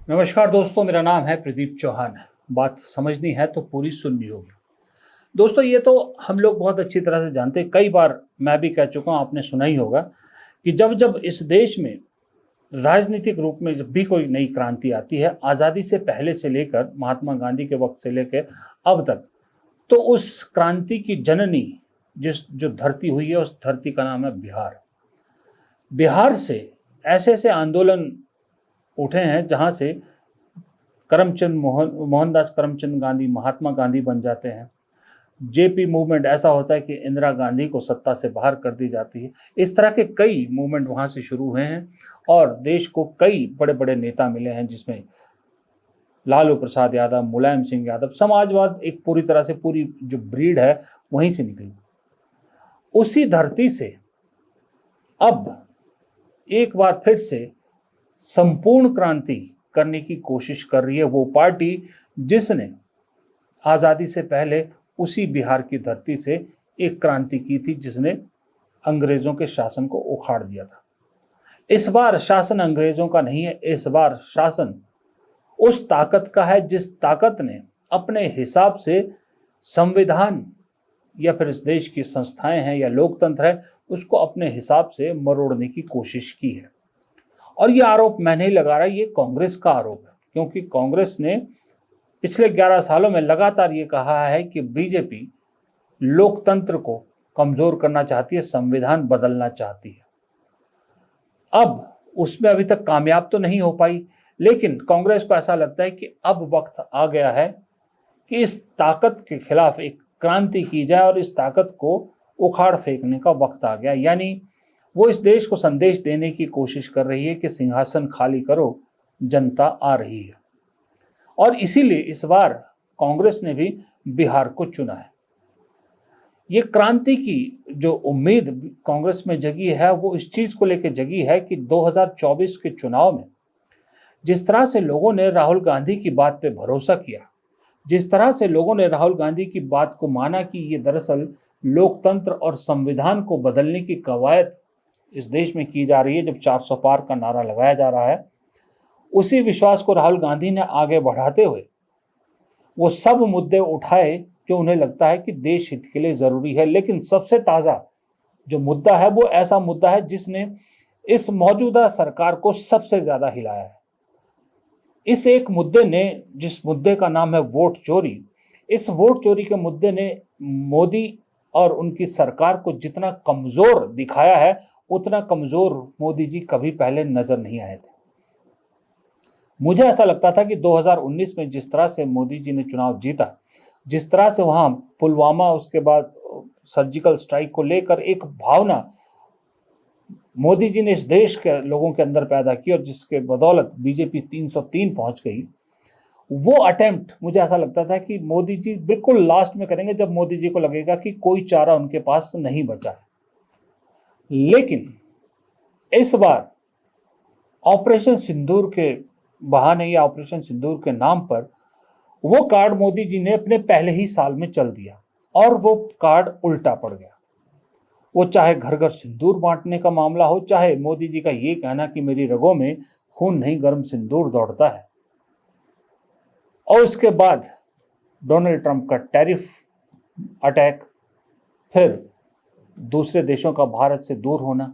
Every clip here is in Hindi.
नमस्कार दोस्तों, मेरा नाम है प्रदीप चौहान। बात समझनी है तो पूरी सुननी होगी। दोस्तों, ये तो हम लोग बहुत अच्छी तरह से जानते हैं, कई बार मैं भी कह चुका हूँ, आपने सुना ही होगा कि जब जब इस देश में राजनीतिक रूप में जब भी कोई नई क्रांति आती है, आज़ादी से पहले से लेकर महात्मा गांधी के वक्त से लेकर अब तक, तो उस क्रांति की जननी जिस जो धरती हुई है, उस धरती का नाम है बिहार। बिहार से ऐसे ऐसे आंदोलन उठे हैं जहाँ से मोहनदास करमचंद गांधी महात्मा गांधी बन जाते हैं। जेपी मूवमेंट ऐसा होता है कि इंदिरा गांधी को सत्ता से बाहर कर दी जाती है। इस तरह के कई मूवमेंट वहाँ से शुरू हुए हैं और देश को कई बड़े बड़े नेता मिले हैं, जिसमें लालू प्रसाद यादव, मुलायम सिंह यादव, समाजवाद एक पूरी तरह से पूरी जो ब्रीड है वहीं से निकली। उसी धरती से अब एक बार फिर से संपूर्ण क्रांति करने की कोशिश कर रही है वो पार्टी जिसने आज़ादी से पहले उसी बिहार की धरती से एक क्रांति की थी, जिसने अंग्रेजों के शासन को उखाड़ दिया था। इस बार शासन अंग्रेजों का नहीं है, इस बार शासन उस ताकत का है जिस ताकत ने अपने हिसाब से संविधान या फिर इस देश की संस्थाएं हैं या लोकतंत्र है, उसको अपने हिसाब से मरोड़ने की कोशिश की है। और ये आरोप मैं नहीं लगा रहा, ये कांग्रेस का आरोप है, क्योंकि कांग्रेस ने पिछले 11 सालों में लगातार ये कहा है कि बीजेपी लोकतंत्र को कमजोर करना चाहती है, संविधान बदलना चाहती है। अब उसमें अभी तक कामयाब तो नहीं हो पाई, लेकिन कांग्रेस को ऐसा लगता है कि अब वक्त आ गया है कि इस ताकत के खिलाफ एक क्रांति की जाए और इस ताकत को उखाड़ फेंकने का वक्त आ गया। यानी वो इस देश को संदेश देने की कोशिश कर रही है कि सिंहासन खाली करो, जनता आ रही है। और इसीलिए इस बार कांग्रेस ने भी बिहार को चुना है। ये क्रांति की जो उम्मीद कांग्रेस में जगी है वो इस चीज को लेकर जगी है कि 2024 के चुनाव में जिस तरह से लोगों ने राहुल गांधी की बात पे भरोसा किया, जिस तरह से लोगों ने राहुल गांधी की बात को माना कि ये दरअसल लोकतंत्र और संविधान को बदलने की कवायद इस देश में की जा रही है, जब 400 पार का नारा लगाया जा रहा है, उसी विश्वास को राहुल गांधी ने आगे बढ़ाते हुए वो सब मुद्दे उठाए जो उन्हें लगता है कि देश हित के लिए जरूरी है। लेकिन सबसे ताजा जो मुद्दा है वो ऐसा मुद्दा है जिसने इस मौजूदा सरकार को सबसे ज्यादा हिलाया है। इस एक मुद्दे ने, जिस मुद्दे का नाम है वोट चोरी, इस वोट चोरी के मुद्दे ने मोदी और उनकी सरकार को जितना कमजोर दिखाया है, उतना कमजोर मोदी जी कभी पहले नजर नहीं आए थे। मुझे ऐसा लगता था कि 2019 में जिस तरह से मोदी जी ने चुनाव जीता, जिस तरह से वहां पुलवामा, उसके बाद सर्जिकल स्ट्राइक को लेकर एक भावना मोदी जी ने इस देश के लोगों के अंदर पैदा की और जिसके बदौलत बीजेपी 303 पहुंच गई, वो अटेम्प्ट मुझे ऐसा लगता था कि मोदी जी बिल्कुल लास्ट में करेंगे, जब मोदी जी को लगेगा कि कोई चारा उनके पास नहीं बचा है। लेकिन इस बार ऑपरेशन सिंदूर के बहाने या ऑपरेशन सिंदूर के नाम पर वो कार्ड मोदी जी ने अपने पहले ही साल में चल दिया और वो कार्ड उल्टा पड़ गया। वो चाहे घर घर सिंदूर बांटने का मामला हो, चाहे मोदी जी का ये कहना कि मेरी रगों में खून नहीं गर्म सिंदूर दौड़ता है, और उसके बाद डोनाल्ड ट्रंप का टैरिफ अटैक, फिर दूसरे देशों का भारत से दूर होना,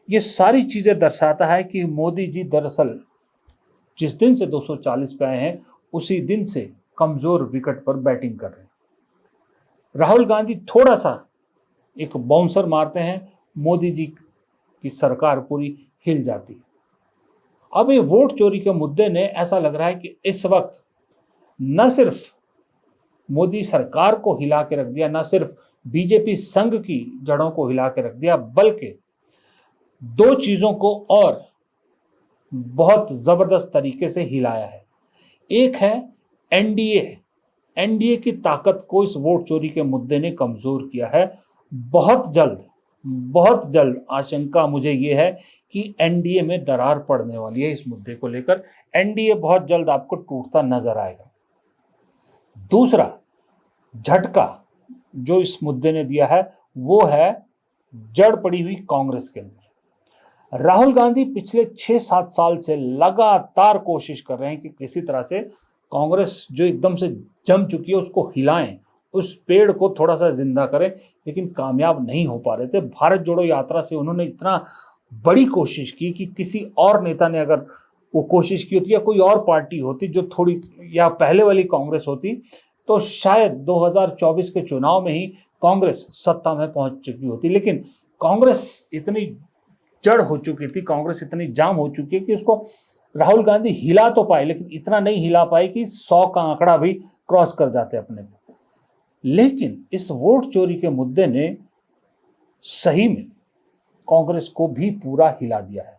ये सारी चीजें दर्शाता है कि मोदी जी दरअसल जिस दिन से 240 पे आए हैं उसी दिन से कमजोर विकेट पर बैटिंग कर रहे हैं। राहुल गांधी थोड़ा सा एक बाउंसर मारते हैं, मोदी जी की सरकार पूरी हिल जाती है। अब ये वोट चोरी के मुद्दे ने ऐसा लग रहा है कि इस वक्त न सिर्फ मोदी सरकार को हिला के रख दिया, न सिर्फ बीजेपी संघ की जड़ों को हिला के रख दिया, बल्कि दो चीजों को और बहुत जबरदस्त तरीके से हिलाया है। एक है एनडीए। एनडीए की ताकत को इस वोट चोरी के मुद्दे ने कमजोर किया है। बहुत जल्द आशंका मुझे ये है कि एनडीए में दरार पड़ने वाली है। इस मुद्दे को लेकर एनडीए बहुत जल्द आपको टूटता नजर आएगा। दूसरा झटका जो इस मुद्दे ने दिया है वो है जड़ पड़ी हुई कांग्रेस के अंदर। राहुल गांधी पिछले 6-7 साल से लगातार कोशिश कर रहे हैं कि किसी तरह से कांग्रेस जो एकदम से जम चुकी है उसको हिलाएं, उस पेड़ को थोड़ा सा जिंदा करें, लेकिन कामयाब नहीं हो पा रहे थे। भारत जोड़ो यात्रा से उन्होंने इतना बड़ी कोशिश की कि किसी और नेता ने अगर वो कोशिश की होती या कोई और पार्टी होती जो थोड़ी या पहले वाली कांग्रेस होती, तो शायद 2024 के चुनाव में ही कांग्रेस सत्ता में पहुंच चुकी होती। लेकिन कांग्रेस इतनी जड़ हो चुकी थी, कांग्रेस इतनी जाम हो चुकी है कि उसको राहुल गांधी हिला तो पाए, लेकिन इतना नहीं हिला पाए कि 100 का आंकड़ा भी क्रॉस कर जाते अपने को। लेकिन इस वोट चोरी के मुद्दे ने सही में कांग्रेस को भी पूरा हिला दिया है।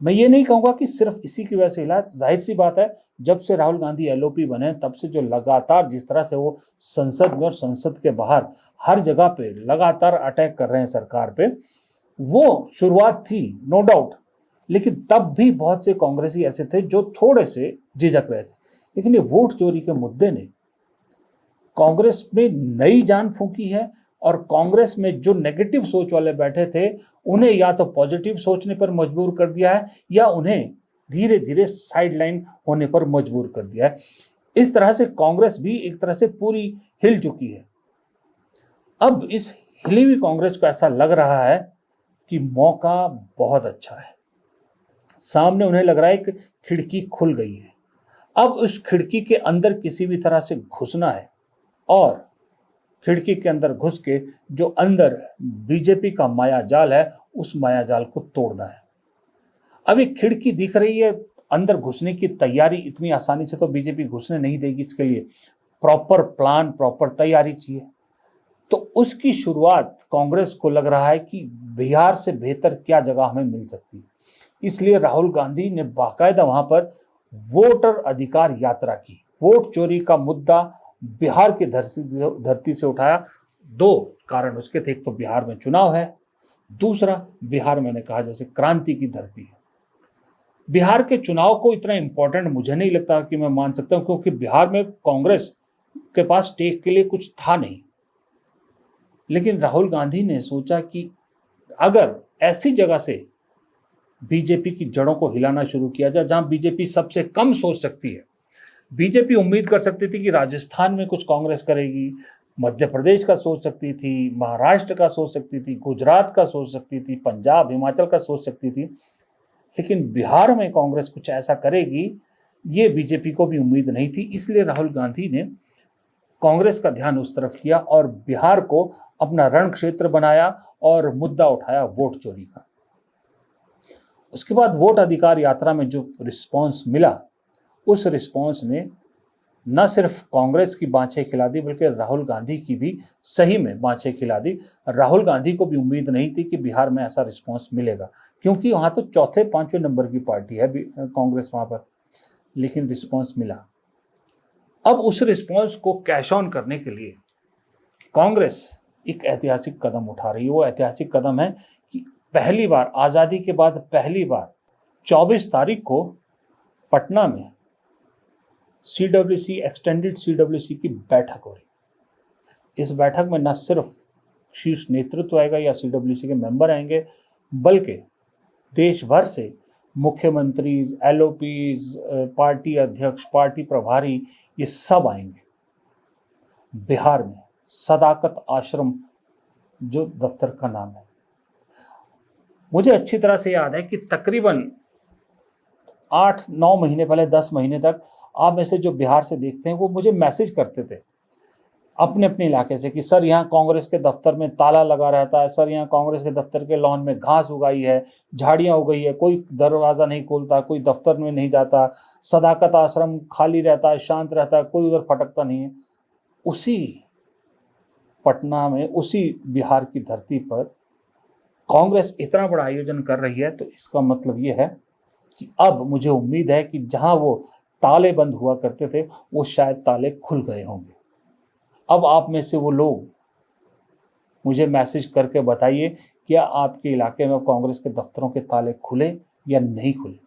मैं ये नहीं कहूंगा कि सिर्फ इसी की वजह से हिला, जाहिर सी बात है जब से राहुल गांधी एलओपी बने तब से जो लगातार जिस तरह से वो संसद में और संसद के बाहर हर जगह पे लगातार अटैक कर रहे हैं सरकार पे, वो शुरुआत थी नो डाउट, लेकिन तब भी बहुत से कांग्रेसी ऐसे थे जो थोड़े से झिझक रहे थे। लेकिन ये वोट चोरी के मुद्दे ने कांग्रेस में नई जान फूंकी है, और कांग्रेस में जो नेगेटिव सोच वाले बैठे थे उन्हें या तो पॉजिटिव सोचने पर मजबूर कर दिया है या उन्हें धीरे धीरे साइडलाइन होने पर मजबूर कर दिया है। इस तरह से कांग्रेस भी एक तरह से पूरी हिल चुकी है। अब इस हिली हुई कांग्रेस को ऐसा लग रहा है कि मौका बहुत अच्छा है, सामने उन्हें लग रहा है कि खिड़की खुल गई है। अब उस खिड़की के अंदर किसी भी तरह से घुसना है और खिड़की के अंदर घुस के जो अंदर बीजेपी का माया जाल है उस माया जाल को तोड़ना है। अब एक खिड़की दिख रही है, अंदर घुसने की तैयारी इतनी आसानी से तो बीजेपी घुसने नहीं देगी, इसके लिए प्रॉपर प्लान, प्रॉपर तैयारी चाहिए। तो उसकी शुरुआत कांग्रेस को लग रहा है कि बिहार से बेहतर क्या जगह हमें मिल सकती है, इसलिए राहुल गांधी ने बाकायदा वहां पर वोटर अधिकार यात्रा की, वोट चोरी का मुद्दा बिहार की धरती से उठाया। दो कारण उसके थे, एक तो बिहार में चुनाव है, दूसरा बिहार मैंने कहा जैसे क्रांति की धरती है। बिहार के चुनाव को इतना इंपॉर्टेंट मुझे नहीं लगता कि मैं मान सकता हूं, क्योंकि बिहार में कांग्रेस के पास टेक के लिए कुछ था नहीं। लेकिन राहुल गांधी ने सोचा कि अगर ऐसी जगह से बीजेपी की जड़ों को हिलाना शुरू किया जाए जहां बीजेपी सबसे कम सोच सकती है। बीजेपी उम्मीद कर सकती थी कि राजस्थान में कुछ कांग्रेस करेगी, मध्य प्रदेश का सोच सकती थी, महाराष्ट्र का सोच सकती थी, गुजरात का सोच सकती थी, पंजाब हिमाचल का सोच सकती थी, लेकिन बिहार में कांग्रेस कुछ ऐसा करेगी ये बीजेपी को भी उम्मीद नहीं थी। इसलिए राहुल गांधी ने कांग्रेस का ध्यान उस तरफ किया और बिहार को अपना रण क्षेत्र बनाया और मुद्दा उठाया वोट चोरी का। उसके बाद वोट अधिकार यात्रा में जो रिस्पांस मिला, उस रिस्पांस ने न सिर्फ कांग्रेस की बाँछें खिला दी बल्कि राहुल गांधी की भी सही में बाँछें खिला दी। राहुल गांधी को भी उम्मीद नहीं थी कि बिहार में ऐसा रिस्पांस मिलेगा, क्योंकि वहाँ तो चौथे पांचवें नंबर की पार्टी है कांग्रेस वहाँ पर, लेकिन रिस्पांस मिला। अब उस रिस्पांस को कैश ऑन करने के लिए कांग्रेस एक ऐतिहासिक कदम उठा रही है। वो ऐतिहासिक कदम है कि पहली बार आज़ादी के बाद पहली बार 24 तारीख को पटना में सीडब्ल्यूसी, एक्सटेंडेड सीडब्ल्यूसी की बैठक हो रही। इस बैठक में न सिर्फ शीर्ष नेतृत्व आएगा या सीडब्ल्यूसी के मेंबर आएंगे, बल्कि देश भर से मुख्यमंत्री, एलओपीज, पार्टी अध्यक्ष, पार्टी प्रभारी, ये सब आएंगे। बिहार में सदाकत आश्रम जो दफ्तर का नाम है, मुझे अच्छी तरह से याद है कि तकरीबन 8-9 महीने पहले, 10 महीने तक आप में से जो बिहार से देखते हैं वो मुझे मैसेज करते थे अपने अपने इलाके से कि सर यहाँ कांग्रेस के दफ्तर में ताला लगा रहता है, सर यहाँ कांग्रेस के दफ्तर के लॉन में घास उगाई है, झाड़ियाँ उगई है, कोई दरवाज़ा नहीं खोलता, कोई दफ्तर में नहीं जाता, सदाकत आश्रम खाली रहता है, शांत रहता है, कोई उधर फटकता नहीं है। उसी पटना में, उसी बिहार की धरती पर कांग्रेस इतना बड़ा आयोजन कर रही है, तो इसका मतलब ये है कि अब मुझे उम्मीद है कि जहां वो ताले बंद हुआ करते थे वो शायद ताले खुल गए होंगे। अब आप में से वो लोग मुझे मैसेज करके बताइए, क्या आपके इलाके में कांग्रेस के दफ्तरों के ताले खुले या नहीं खुले।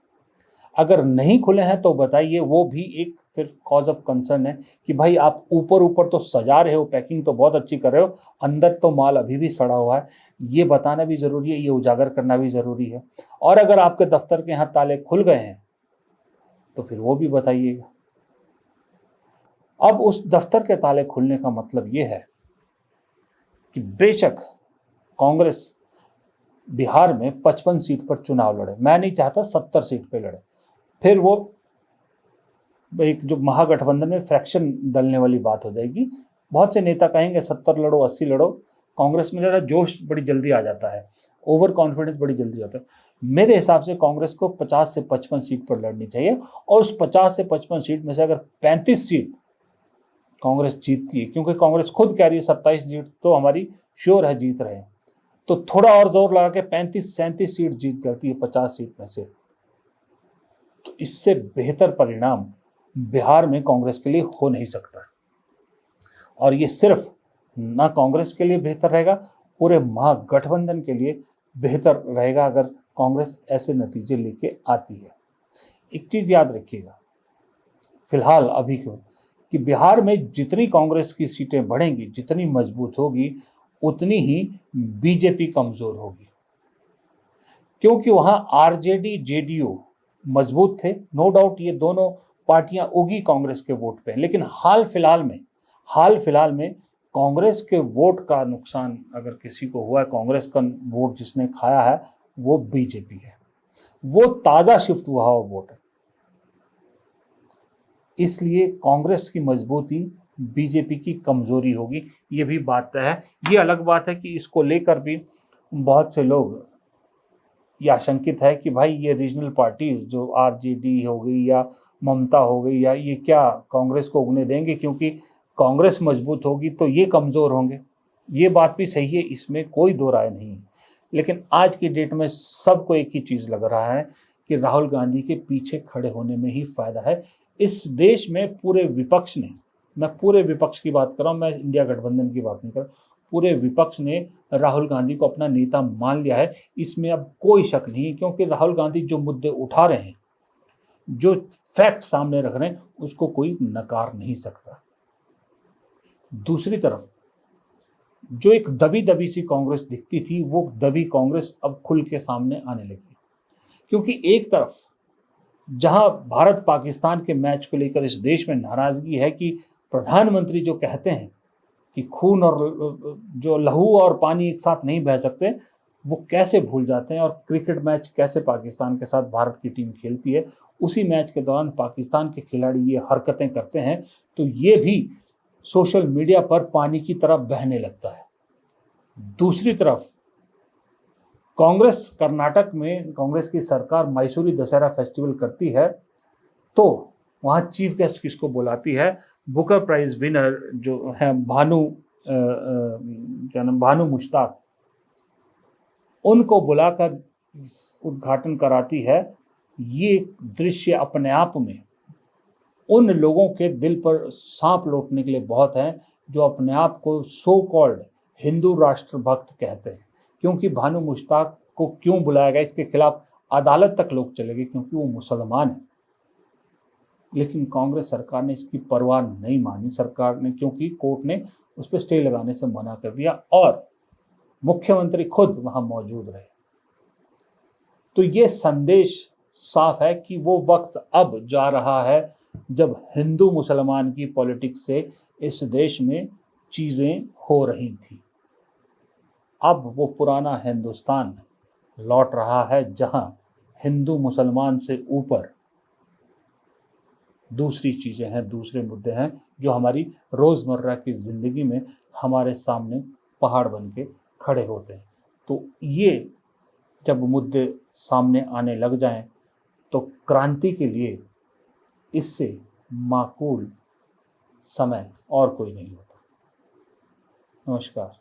अगर नहीं खुले हैं तो बताइए, वो भी एक फिर कॉज ऑफ कंसर्न है कि भाई आप ऊपर ऊपर तो सजा रहे हो, पैकिंग तो बहुत अच्छी कर रहे हो, अंदर तो माल अभी भी सड़ा हुआ है। ये बताना भी ज़रूरी है, ये उजागर करना भी ज़रूरी है। और अगर आपके दफ्तर के यहाँ ताले खुल गए हैं तो फिर वो भी बताइएगा। अब उस दफ्तर के ताले खुलने का मतलब ये है कि बेशक कांग्रेस बिहार में 55 सीट पर चुनाव लड़े, मैं नहीं चाहता 70 सीट पे लड़े, फिर वो एक जो महागठबंधन में फ्रैक्शन डलने वाली बात हो जाएगी। बहुत से नेता कहेंगे 70 लड़ो, 80 लड़ो। कांग्रेस में ज़रा जोश बड़ी जल्दी आ जाता है, ओवर कॉन्फिडेंस बड़ी जल्दी आता है। मेरे हिसाब से कांग्रेस को 50 से 55 सीट पर लड़नी चाहिए, और उस 50 से 55 सीट में से अगर 35 सीट कांग्रेस जीतती है, क्योंकि कांग्रेस खुद कह रही है 27 सीट तो हमारी श्योर है जीत रहे हैं, तो थोड़ा और जोर लगा के 35-37 सीट जीत जाती है 50 सीट में से, तो इससे बेहतर परिणाम बिहार में कांग्रेस के लिए हो नहीं सकता। और ये सिर्फ ना कांग्रेस के लिए बेहतर रहेगा, पूरे महागठबंधन के लिए बेहतर रहेगा अगर कांग्रेस ऐसे नतीजे लेके आती है। एक चीज़ याद रखिएगा फिलहाल अभी क्यों, कि बिहार में जितनी कांग्रेस की सीटें बढ़ेंगी, जितनी मजबूत होगी, उतनी ही बीजेपी कमज़ोर होगी, क्योंकि वहाँ आरजेडी जेडीयू मजबूत थे। नो डाउट ये दोनों पार्टियां उगी कांग्रेस के वोट पे, लेकिन हाल फिलहाल में कांग्रेस के वोट का नुकसान अगर किसी को हुआ है, कांग्रेस का वोट जिसने खाया है वो बीजेपी है, वो ताज़ा शिफ्ट हुआ हुआ वोट है। इसलिए कांग्रेस की मजबूती बीजेपी की कमज़ोरी होगी, ये भी बात तय है। ये अलग बात है कि इसको लेकर भी बहुत से लोग ये आशंकित है कि भाई ये रीजनल पार्टीज जो आरजेडी हो गई या ममता हो गई, या ये क्या कांग्रेस को उगने देंगे, क्योंकि कांग्रेस मजबूत होगी तो ये कमज़ोर होंगे। ये बात भी सही है, इसमें कोई दो राय नहीं है। लेकिन आज की डेट में सबको एक ही चीज़ लग रहा है कि राहुल गांधी के पीछे खड़े होने में ही फ़ायदा है। इस देश में पूरे विपक्ष ने, मैं पूरे विपक्ष की बात कर रहा हूँ, मैं इंडिया गठबंधन की बात नहीं कर रहा, पूरे विपक्ष ने राहुल गांधी को अपना नेता मान लिया है। इसमें अब कोई शक नहीं है, क्योंकि राहुल गांधी जो मुद्दे उठा रहे हैं, जो फैक्ट सामने रख रहे हैं, उसको कोई नकार नहीं सकता। दूसरी तरफ जो एक दबी दबी सी कांग्रेस दिखती थी, वो दबी कांग्रेस अब खुल के सामने आने लगी, क्योंकि एक तरफ जहां भारत पाकिस्तान के मैच को लेकर इस देश में नाराजगी है कि प्रधानमंत्री जो कहते हैं कि खून और जो लहू और पानी एक साथ नहीं बह सकते, वो कैसे भूल जाते हैं, और क्रिकेट मैच कैसे पाकिस्तान के साथ भारत की टीम खेलती है, उसी मैच के दौरान पाकिस्तान के खिलाड़ी ये हरकतें करते हैं, तो ये भी सोशल मीडिया पर पानी की तरह बहने लगता है। दूसरी तरफ कांग्रेस कर्नाटक में, कांग्रेस की सरकार मैसूरी दशहरा फेस्टिवल करती है, तो वहाँ चीफ गेस्ट किसको बुलाती है? बुकर प्राइज विनर जो है क्या नाम, भानु मुश्ताक, उनको बुलाकर उद्घाटन कराती है। ये दृश्य अपने आप में उन लोगों के दिल पर सांप लौटने के लिए बहुत है जो अपने आप को सो कॉल्ड हिंदू राष्ट्रभक्त कहते हैं। क्योंकि भानु मुश्ताक को क्यों बुलाया गया, इसके खिलाफ अदालत तक लोग चले गए, क्योंकि वो मुसलमान है। लेकिन कांग्रेस सरकार ने इसकी परवाह नहीं मानी, सरकार ने, क्योंकि कोर्ट ने उस पर स्टे लगाने से मना कर दिया और मुख्यमंत्री खुद वहां मौजूद रहे। तो ये संदेश साफ है कि वो वक्त अब जा रहा है जब हिंदू मुसलमान की पॉलिटिक्स से इस देश में चीज़ें हो रही थी। अब वो पुराना हिंदुस्तान लौट रहा है जहां हिंदू मुसलमान से ऊपर दूसरी चीज़ें हैं, दूसरे मुद्दे हैं जो हमारी रोज़मर्रा की ज़िंदगी में हमारे सामने पहाड़ बन के खड़े होते हैं। तो ये जब मुद्दे सामने आने लग जाएं तो क्रांति के लिए इससे माकूल समय और कोई नहीं होता। नमस्कार।